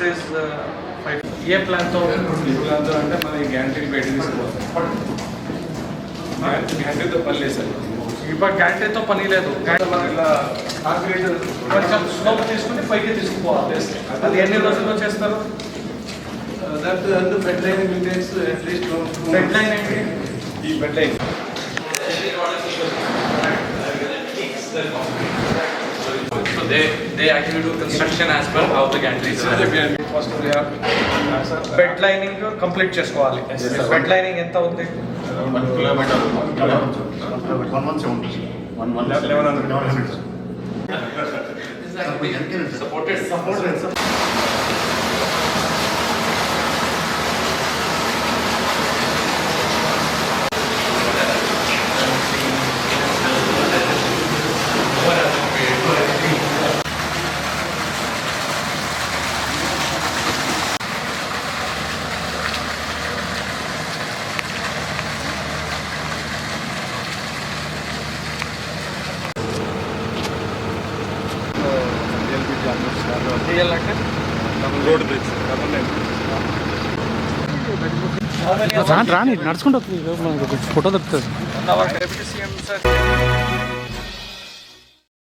Says 5 ఏ ప్లాన్తో అంటే మన గ్యాంట్రీ బయట తీసుకోవాలి. గ్యాంట్రీతో పని లేదు సార్. ఇప్పుడు గ్యాంట్రీతో పని లేదు. మనం ఇలా కాంక్రీట్ కొంచెం స్లోప్ తీసుకుని పైకి తీసుకుపోవాలి. అది ఎన్ని రోజుల్లో చేస్తారు? దాంట్లో bed line maintenance at least bed line ఏంటి? ఈ bed line So they actually do construction as per how the gantry is. First bed lining complete చేసుకోవాలి. బెడ్ లైనింగ్ ఎంత ఉంది? 1 kilometer 1 month 1100 Supported. చేయాలంటే రోడ్ బ్రిడ్జ్ డబుల్ లైన్ రాని నడుచుకుంటూ photo దొరుకుతుంది. Hour deputy CM sir